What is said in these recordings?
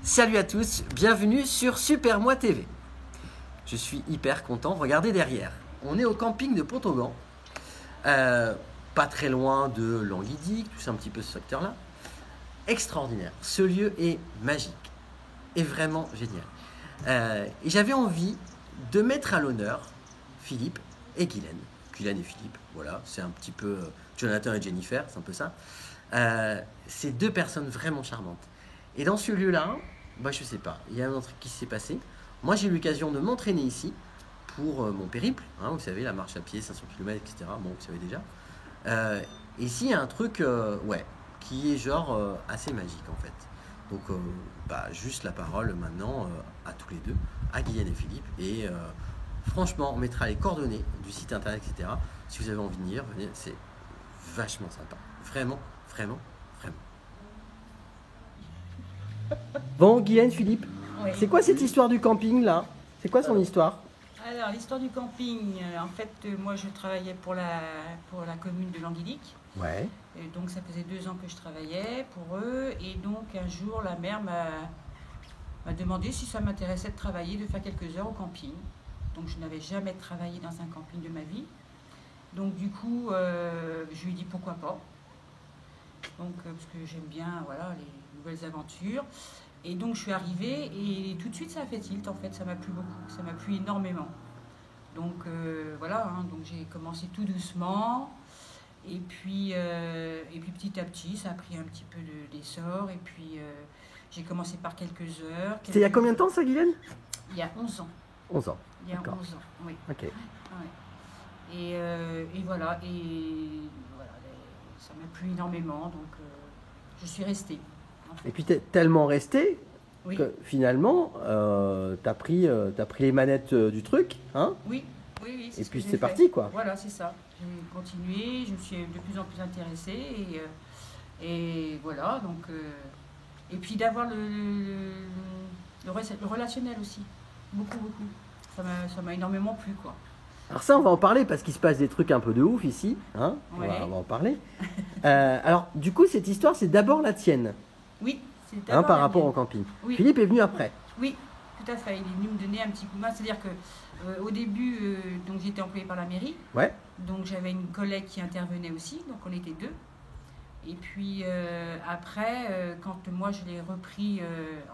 Salut à tous, bienvenue sur Super Moi TV. Je suis hyper content, regardez derrière. On est au camping de Pont-Auban, pas très loin de Languidic, tout ça un petit peu ce secteur-là. Extraordinaire, ce lieu est magique, est vraiment génial. Et j'avais envie de mettre à l'honneur Philippe et Guylaine. Guylaine et Philippe, voilà, c'est un petit peu Jonathan et Jennifer, c'est un peu ça. C'est deux personnes vraiment charmantes. Et dans ce lieu-là, je sais pas, il y a un truc qui s'est passé. Moi, j'ai eu l'occasion de m'entraîner ici pour mon périple, vous savez, la marche à pied, 500 km, etc. Bon, vous savez déjà. Et ici, il y a un truc, qui est genre assez magique en fait. Donc, juste la parole maintenant à tous les deux, à Guylaine et Philippe. Et franchement, on mettra les coordonnées du site internet, etc. Si vous avez envie de venir, venez, c'est vachement sympa. Vraiment, vraiment, vraiment. Bon, Guylaine, Philippe, Oui. c'est quoi cette histoire du camping là? C'est quoi son histoire? Alors, l'histoire du camping, moi je travaillais pour la commune de Languidic. Ouais. Et donc ça faisait 2 ans que je travaillais pour eux. Et donc un jour, la mère m'a demandé si ça m'intéressait de travailler, de faire quelques heures au camping. Donc je n'avais jamais travaillé dans un camping de ma vie. Donc du coup, je lui ai dit pourquoi pas. Donc parce que j'aime bien les nouvelles aventures. Et donc je suis arrivée et tout de suite ça a fait tilt en fait, ça m'a plu beaucoup, ça m'a plu énormément. Donc donc j'ai commencé tout doucement et puis petit à petit ça a pris un petit peu d'essor et puis j'ai commencé par quelques heures. C'était il y a combien de temps ça, Guylaine? Il y a 11 ans. 11 ans. Il y a D'accord. 11 ans, oui. Ok. Ouais. Et voilà, ça m'a plu énormément donc je suis restée. Et puis t'es tellement resté Oui. que finalement, t'as pris les manettes du truc, hein? Oui, oui, c'est Et ce puis que j'ai c'est fait. parti, quoi. Voilà, c'est ça. J'ai continué, je me suis de plus en plus intéressée et voilà, donc et puis d'avoir le relationnel aussi, beaucoup, beaucoup. Ça m'a énormément plu, quoi. Alors ça, on va en parler parce qu'il se passe des trucs un peu de ouf ici, hein? Ouais. On va en parler. Alors, du coup, cette histoire, c'est d'abord la tienne, Oui, c'est hein, d'abord par la rapport mienne. au camping. Oui. Philippe est venu après. Oui, tout à fait. Il est venu me donner un petit coup de main. C'est-à-dire que au début, donc j'étais employée par la mairie. Ouais. Donc j'avais une collègue qui intervenait aussi, donc on était 2. Et puis après, quand moi je l'ai repris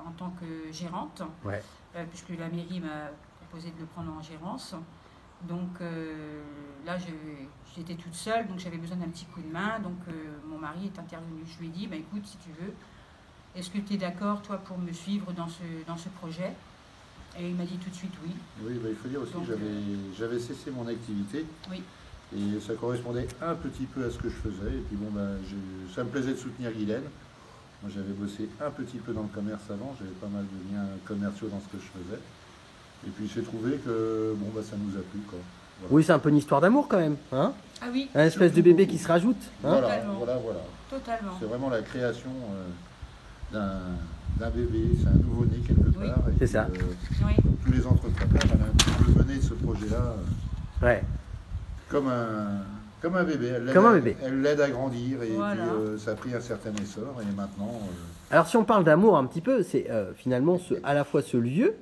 en tant que gérante, Ouais. puisque la mairie m'a proposé de le prendre en gérance, donc là j'étais toute seule, donc j'avais besoin d'un petit coup de main, donc mon mari est intervenu. Je lui ai dit, écoute, si tu veux, est-ce que tu es d'accord, toi, pour me suivre dans ce projet? Et il m'a dit tout de suite oui. Oui, il faut dire aussi Donc, que j'avais cessé mon activité Oui. et ça correspondait un petit peu à ce que je faisais. Et puis ça me plaisait de soutenir Guylaine. Moi, j'avais bossé un petit peu dans le commerce avant, j'avais pas mal de liens commerciaux dans ce que je faisais. Et puis il s'est trouvé que ça nous a plu, quoi. Voilà. Oui, c'est un peu une histoire d'amour quand même, hein? Ah oui, Un espèce de bébé qui se rajoute, hein? Totalement. Voilà. totalement. C'est vraiment la création d'un bébé, c'est un nouveau-né quelque Oui. part. Et C'est puis, ça. Oui. comme tous les entrepreneurs, elle a un petit peu mené ce projet-là Ouais. comme un bébé. Comme un bébé. Elle l'aide à grandir et Voilà. puis ça a pris un certain essor et maintenant... Alors si on parle d'amour un petit peu, c'est finalement à la fois ce lieu,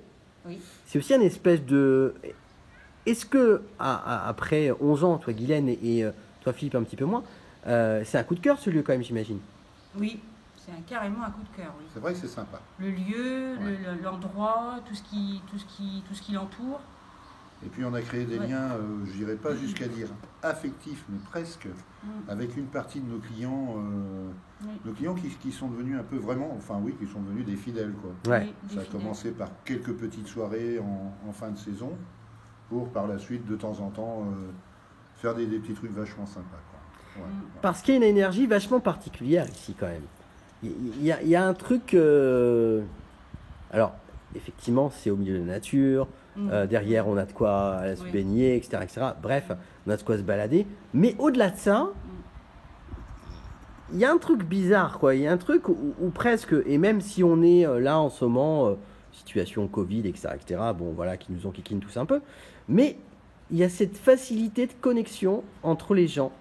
Oui. c'est aussi une espèce de... Est-ce que, après 11 ans, toi Guylaine et toi Philippe un petit peu moins, c'est un coup de cœur ce lieu quand même, j'imagine? Oui, c'est carrément un coup de cœur, oui. c'est vrai que c'est sympa. Le lieu, Ouais. l'endroit, tout ce qui l'entoure. Et puis on a créé des Ouais. liens, je dirais pas jusqu'à dire affectifs, mais presque, avec une partie de nos clients, Oui. nos clients qui sont devenus un peu vraiment, qui sont devenus des fidèles, quoi. Ouais. Oui, des Ça a fidèles. commencé par quelques petites soirées en fin de saison, pour par la suite, de temps en temps, faire des petits trucs vachement sympas, quoi. Ouais. Parce qu'il y a une énergie vachement particulière ici quand même. Il y a un truc... Alors, effectivement, c'est au milieu de la nature. Derrière, on a de quoi aller se Oui. baigner, etc., etc. Bref, on a de quoi se balader. Mais au-delà de ça, il y a un truc bizarre, quoi. Il y a un truc où presque, et même si on est là en ce moment, situation Covid, etc., qui nous enquiquinent tous un peu, mais il y a cette facilité de connexion entre les gens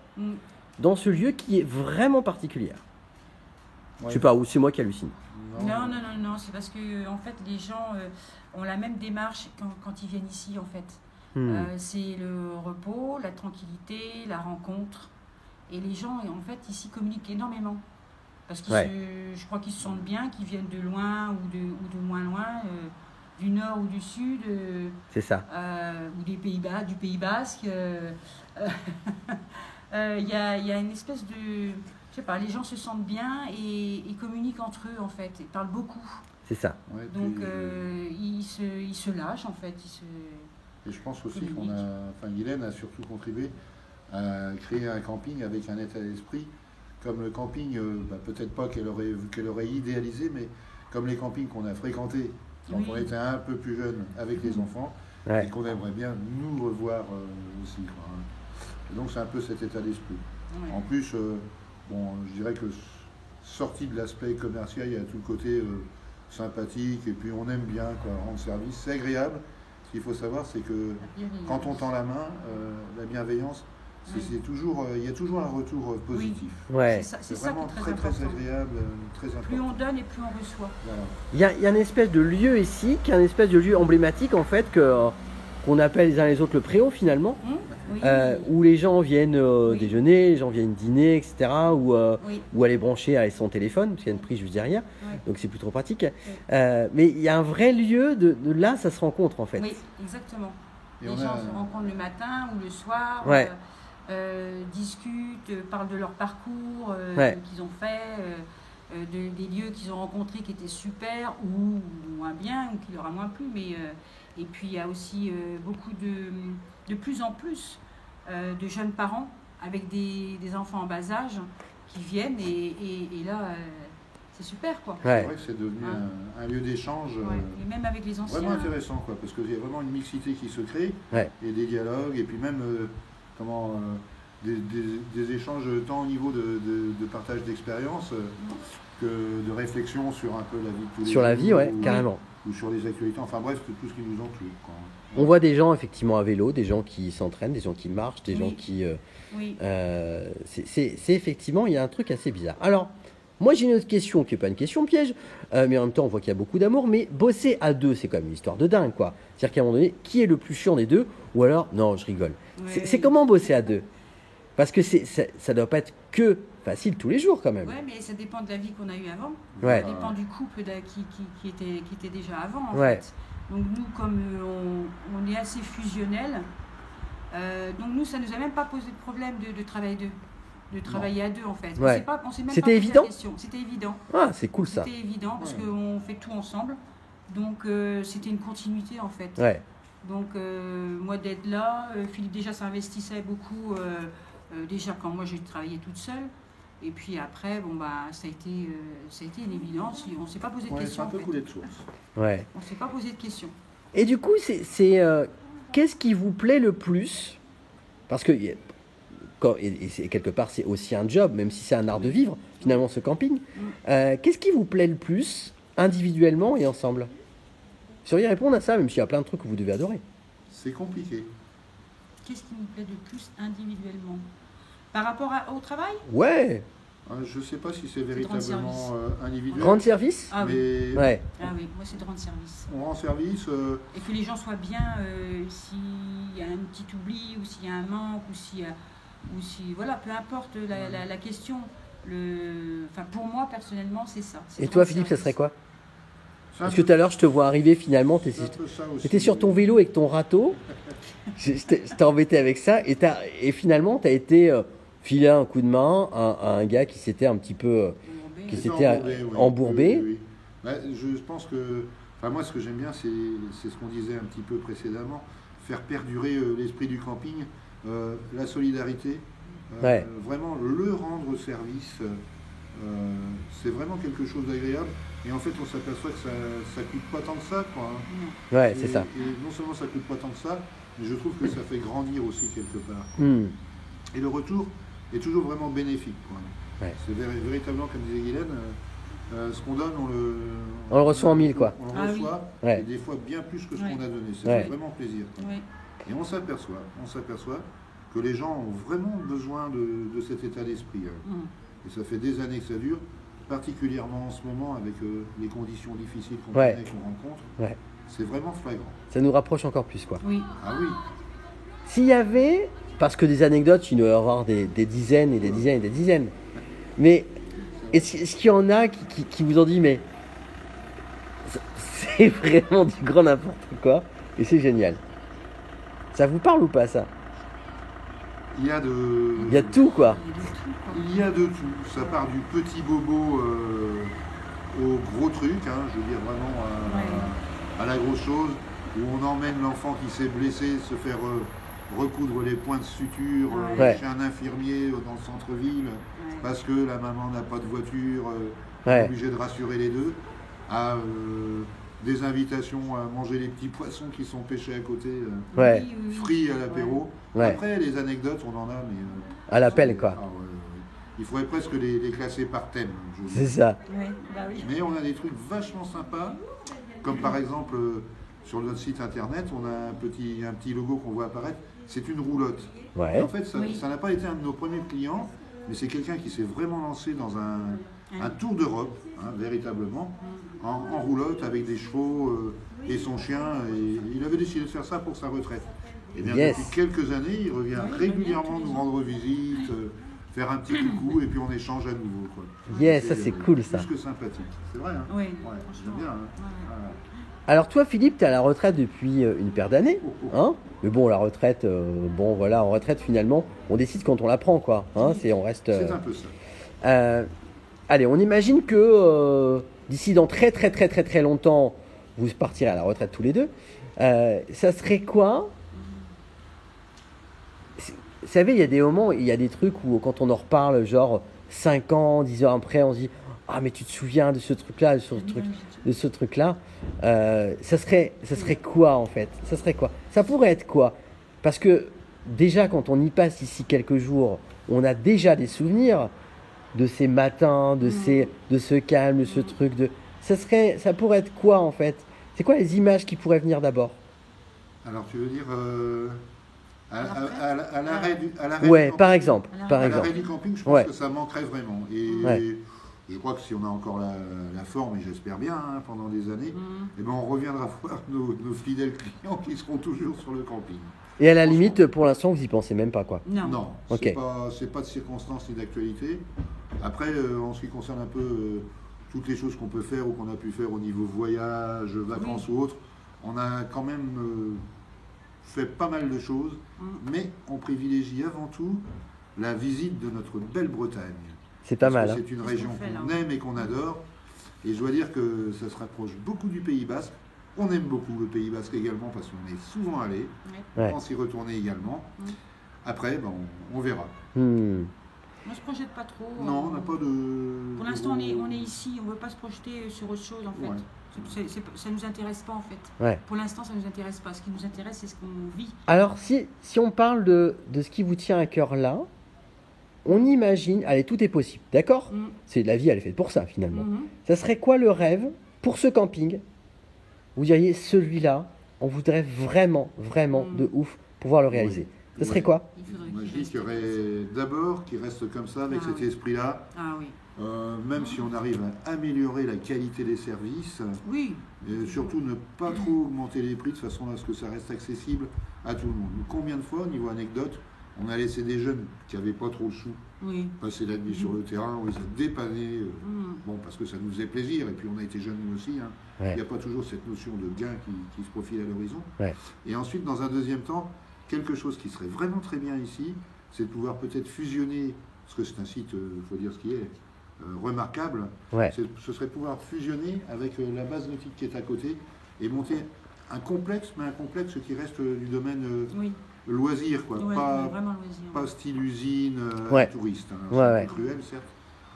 dans ce lieu qui est vraiment particulière. Je sais pas, ou c'est moi qui hallucine. Non, c'est parce que en fait les gens ont la même démarche quand ils viennent ici en fait. C'est le repos, la tranquillité, la rencontre. Et les gens en fait ici communiquent énormément. Parce que je crois qu'ils se sentent bien, qu'ils viennent de loin ou de moins loin, du nord ou du sud. C'est ça. Ou du Pays Basque. Il y a une espèce de... Je sais pas, les gens se sentent bien et communiquent entre eux en fait, ils parlent beaucoup. C'est ça. Ouais, donc ils se lâchent en fait. Et je pense aussi Guylaine a surtout contribué à créer un camping avec un état d'esprit comme le camping, peut-être pas qu'elle aurait idéalisé, mais comme les campings qu'on a fréquentés quand on était un peu plus jeune avec les enfants, et qu'on aimerait bien nous revoir aussi. Quoi, hein. Et donc c'est un peu cet état d'esprit. Ouais. En plus, je dirais que sorti de l'aspect commercial, il y a tout le côté sympathique, et puis on aime bien rendre service. C'est agréable. Ce qu'il faut savoir, c'est que quand on tend la main, la bienveillance, il y a toujours un retour positif. Oui. Ouais. C'est vraiment ça qui est très agréable, très important. Plus on donne et plus on reçoit. Voilà. Il y a une espèce de lieu ici, qui est un espèce de lieu emblématique en fait, qu'on appelle les uns les autres le préau finalement, où les gens viennent déjeuner, les gens viennent dîner, etc. Ou aller brancher son téléphone, parce qu'il y a une prise juste derrière, donc c'est plutôt pratique. Mais il y a un vrai lieu, de là ça se rencontre en fait. Oui, exactement. Les gens se rencontrent le matin ou le soir. Discutent, parlent de leur parcours qu'ils ont fait, des lieux qu'ils ont rencontrés qui étaient super ou moins bien ou qui leur a moins plu. Et puis il y a aussi beaucoup de plus en plus de jeunes parents avec des enfants en bas âge qui viennent et là c'est super quoi. C'est vrai que c'est devenu un lieu d'échange et même avec les anciens. Vraiment intéressant parce qu'il y a vraiment une mixité qui se crée et des dialogues et puis même des échanges tant au niveau de partage d'expérience que de réflexion sur un peu la vie de tous les jours. Sur la vie, carrément. Ou sur les actualités, enfin bref, tout ce qui nous entoure. Quoi. On voit des gens effectivement à vélo, des gens qui s'entraînent, des gens qui marchent, des gens qui... c'est effectivement, il y a un truc assez bizarre. Alors, moi j'ai une autre question qui n'est pas une question piège, mais en même temps on voit qu'il y a beaucoup d'amour, mais bosser à deux, c'est quand même une histoire de dingue, quoi. C'est-à-dire qu'à un moment donné, qui est le plus chiant des deux? Ou alors, non, je rigole. C'est comment bosser à deux? Parce que ça ne doit pas être que facile tous les jours quand même. Oui, mais ça dépend de la vie qu'on a eue avant. Ouais. Ça dépend du couple qui était déjà avant, en fait. Donc nous, comme on est assez fusionnels, donc nous, ça ne nous a même pas posé de problème de travailler de travailler à deux, en fait. Ouais. On s'est même C'était pas évident. posé la question. C'était évident. Ah, c'est cool ça. C'était évident parce qu'on fait tout ensemble. Donc c'était une continuité, en fait. Ouais. Donc moi d'être là, Philippe déjà s'investissait beaucoup déjà quand moi j'ai travaillé toute seule. Et puis après, ça a été une évidence. On ne s'est pas posé de questions. C'est un peu coulé de source. Ouais. On ne s'est pas posé de questions. Et du coup, qu'est-ce qui vous plaît le plus? Parce que quelque part, c'est aussi un job, même si c'est un art de vivre, finalement, ce camping. Qu'est-ce qui vous plaît le plus, individuellement et ensemble? Vous sauriez répondre à ça, même s'il y a plein de trucs que vous devez adorer. C'est compliqué. Qu'est-ce qui nous plaît de plus individuellement? Par rapport au travail? Ouais. Je ne sais pas si c'est véritablement individuel. Rendre service? Ah oui. Mais ouais. Ah oui, moi c'est de rendre service. On rend service. Et que les gens soient bien, s'il y a un petit oubli, ou s'il y a un manque, ou si voilà, peu importe la question. Pour moi, personnellement, c'est ça. Et toi, Philippe, ça serait quoi? Parce que tout à l'heure, je te vois arriver, finalement, tu étais sur ton vélo avec ton râteau. Je t'ai embêté avec ça. Et finalement, tu as été filé un coup de main à un gars qui s'était un petit peu embourbé. Oui. Je pense que... moi, ce que j'aime bien, c'est ce qu'on disait un petit peu précédemment. Faire perdurer l'esprit du camping, la solidarité. Vraiment, le rendre service, c'est vraiment quelque chose d'agréable. Et en fait, on s'aperçoit que ça coûte pas tant que ça, quoi. Hein. Ouais, c'est ça. Et non seulement ça coûte pas tant que ça, mais je trouve que ça fait grandir aussi quelque part. Et le retour est toujours vraiment bénéfique, quoi. Ouais. C'est véritablement, comme disait Guylaine, ce qu'on donne, on le reçoit en mille, quoi. On le reçoit, et des fois bien plus que ce qu'on a donné. Ça fait vraiment plaisir, quoi. Et on s'aperçoit que les gens ont vraiment besoin de cet état d'esprit. Hein. Et ça fait des années que ça dure. particulièrement en ce moment avec les conditions difficiles qu'on Ouais. connaît, qu'on rencontre, Ouais. c'est vraiment flagrant. Ça nous rapproche encore plus, quoi. Oui. Ah oui, S'il y avait, parce que des anecdotes, il doit y avoir des dizaines et des dizaines et des dizaines. Mais est-ce qu'il y en a qui vous ont dit, mais c'est vraiment du grand n'importe quoi et c'est génial. Ça vous parle ou pas, ça? il y a de... Il y a tout, quoi. Il y a de tout, quoi. Il y a de tout. Ça part du petit bobo au gros truc, hein, je veux dire vraiment à la grosse chose, où on emmène l'enfant qui s'est blessé se faire recoudre les points de suture Ouais. chez un infirmier dans le centre-ville, Ouais. parce que la maman n'a pas de voiture, on est Ouais. obligé de rassurer les deux, à des invitations à manger les petits poissons qui sont pêchés à côté, Ouais. Oui, oui, oui. frits à l'apéro. Ouais. Après, les anecdotes, on en a, mais... À l'appel, quoi. Ah ouais, ouais. Il faudrait presque les classer par thème. je veux C'est dire. ça. Ouais, bah oui. Mais on a des trucs vachement sympas, comme par exemple sur notre site internet, on a un petit logo qu'on voit apparaître, c'est une roulotte. Ouais. En fait, ça Oui. n'a pas été un de nos premiers clients, mais c'est quelqu'un qui s'est vraiment lancé dans un tour d'Europe, hein, véritablement, en roulotte avec des chevaux et son chien. Et il avait décidé de faire ça pour sa retraite. Et bien Yes. depuis quelques années, il revient régulièrement nous rendre visite, faire un petit coucou et puis on échange à nouveau, quoi. Yes, ça c'est cool, ça. Plus que sympathique. C'est vrai, hein? Oui, Ouais, j'aime bien, hein? Ouais. Voilà. Alors toi, Philippe, tu es à la retraite depuis une paire d'années, Oh, oh. hein? Mais bon, la retraite, bon voilà, en retraite finalement, on décide quand on la prend, quoi. Hein? On reste. C'est un peu ça. Allez, on imagine que d'ici dans très très très très très longtemps, vous partirez à la retraite tous les deux. Ça serait quoi? Vous savez, il y a des moments, il y a des trucs où quand on en reparle, genre 5 ans, 10 ans après, on se dit « Ah, mais tu te souviens de ce truc-là, de ce truc-là » ça serait quoi en fait? Ça serait quoi? Ça pourrait être quoi? Parce que déjà, quand on y passe ici quelques jours, on a déjà des souvenirs de ces matins, de ce calme, de ce truc. Ça pourrait être quoi en fait? C'est quoi les images qui pourraient venir d'abord? Alors tu veux dire à À l'arrêt du Ouais, camping, par exemple. À Par à exemple. l'arrêt du camping, je pense Ouais. que ça manquerait vraiment. Et Ouais. je crois que si on a encore la forme, et j'espère bien, hein, pendant des années, Mm. eh ben, on reviendra voir nos fidèles clients qui seront toujours sur le camping. Et à la limite, pour l'instant, vous y pensez même pas quoi. Non. Non, Ok. c'est pas de circonstance ni d'actualité. Après, en ce qui concerne un peu toutes les choses qu'on peut faire ou qu'on a pu faire au niveau voyage, vacances ou autre, on a quand même fait pas mal de choses, mais on privilégie avant tout la visite de notre belle Bretagne. C'est pas Parce mal. que Hein. c'est une C'est ce région qu'on fait, là. qu'on aime et qu'on adore. Et je dois dire que ça se rapproche beaucoup du Pays Basque. On aime beaucoup le Pays Basque également parce qu'on est souvent allé. Ouais. Ouais. On pense y retourner également. Après, ben, on verra. On se projette pas trop. Non, on n'a pas de... Pour l'instant, on est ici, on ne veut pas se projeter sur autre chose en fait. Ouais. Ça ne nous intéresse pas en fait. Ouais. Pour l'instant, ça ne nous intéresse pas. Ce qui nous intéresse, c'est ce qu'on vit. Alors, si on parle de ce qui vous tient à cœur là, on imagine, allez, tout est possible, d'accord? Mm. C'est la vie, elle est faite pour ça finalement. Mhm. Ça serait quoi le rêve pour ce camping? Vous diriez celui-là, on voudrait vraiment, vraiment de ouf pouvoir le réaliser. Ça serait Ouais. quoi? Il faudrait Moi, je qu'il dis qu'il y reste. aurait d'abord qu'il reste comme ça, avec Ah cet oui. esprit-là. Ah oui. Même si on arrive à améliorer la qualité des services, Oui. surtout ne pas trop augmenter les prix de façon à ce que ça reste accessible à tout le monde. Combien de fois, au niveau anecdote, on a laissé des jeunes qui n'avaient pas trop le sou Oui. passer la nuit sur le terrain, on les a dépannés, Mm. bon, parce que ça nous faisait plaisir, et puis on a été jeunes nous aussi, hein. Ouais. Il n'y a pas toujours cette notion de gain qui se profile à l'horizon. Ouais. Et ensuite, dans un deuxième temps, quelque chose qui serait vraiment très bien ici, c'est de pouvoir peut-être fusionner, parce que c'est un site, il faut dire ce qui est, remarquable, Ouais. ce serait de pouvoir fusionner avec la base nautique qui est à côté et monter un complexe, mais un complexe qui reste du domaine Oui. loisir, quoi. Ouais, pas, vraiment le loisir. pas style usine, Ouais. touriste. Hein. Ouais, C'est un ouais. peu cruel, certes,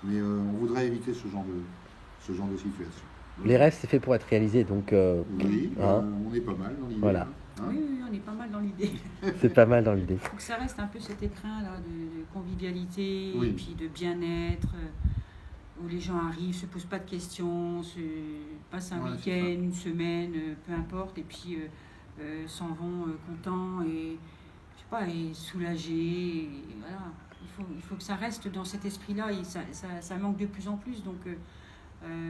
mais on voudrait éviter ce genre de situation. Les rêves, c'est fait pour être réalisé, donc Oui, Hein. on est pas mal dans l'idée. Voilà. hein. Oui, oui, on est pas mal dans l'idée. c'est pas mal dans l'idée. Il faut que ça reste un peu cet écrin là de convivialité Oui. et puis de bien-être où les gens arrivent, se posent pas de questions, passent un Ouais, c'est week-end, ça. une semaine, peu importe, et puis s'en vont contents et je sais pas, et soulagés. Et voilà. il faut que ça reste dans cet esprit-là et ça manque de plus en plus. Donc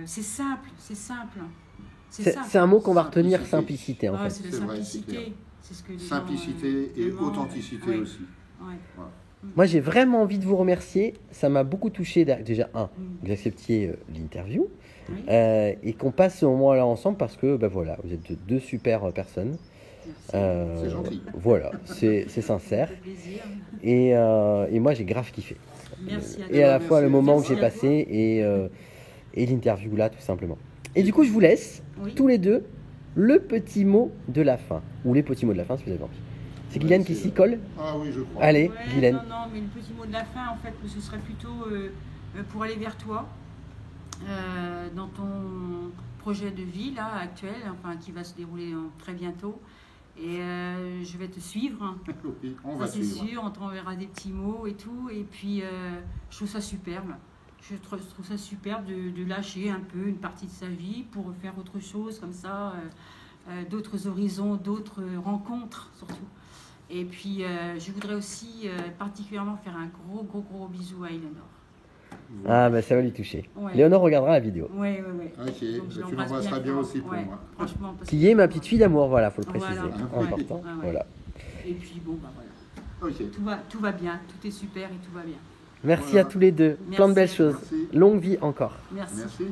c'est simple. C'est un mot qu'on va retenir, simplicité en fait. C'est la C'est vrai, simplicité. C'est ce que les Simplicité gens, et vraiment, authenticité aussi. Ouais. Voilà. Moi, j'ai vraiment envie de vous remercier. Ça m'a beaucoup touché. Déjà, que vous acceptiez l'interview Oui. et qu'on passe ce moment-là ensemble parce que, voilà, vous êtes deux super personnes. Merci. C'est gentil. Voilà, c'est sincère. Ça fait plaisir. Et moi, j'ai grave kiffé. Merci à Et à la Merci. fois le moment Merci que j'ai à passé et l'interview là, tout simplement. Et du coup, je vous laisse Oui. tous les deux le petit mot de la fin. Ou les petits mots de la fin, si vous avez envie. C'est Guylaine qui s'y colle. Ah oui, je crois. Allez, Ouais, Guylaine. Non, mais le petit mot de la fin, en fait, ce serait plutôt pour aller vers toi, dans ton projet de vie là actuel, enfin qui va se dérouler très bientôt. Et je vais te suivre. Hein. Oui, on Ça va c'est suivre. sûr, on t'enverra des petits mots et tout. Et puis je trouve ça superbe. Je trouve ça superbe de lâcher un peu une partie de sa vie pour faire autre chose comme ça, d'autres horizons, d'autres rencontres surtout. Et puis je voudrais aussi particulièrement faire un gros bisou à Eleanor. Ah, ça va lui toucher. Ouais. Léonore regardera la vidéo. Ouais. Ok, Donc, je tu l'embrasse l'embrasseras bien fort. aussi pour Ouais, moi. Franchement. parce Qui que- est ma petite fille d'amour, voilà, faut le préciser. Voilà. Important. Ouais. Voilà. Et puis bon, voilà. Ok. Tout va bien, tout est super et tout va bien. Merci Voilà. à tous les deux. Plein de Merci belles à choses. Merci. Longue vie encore. Merci. Merci.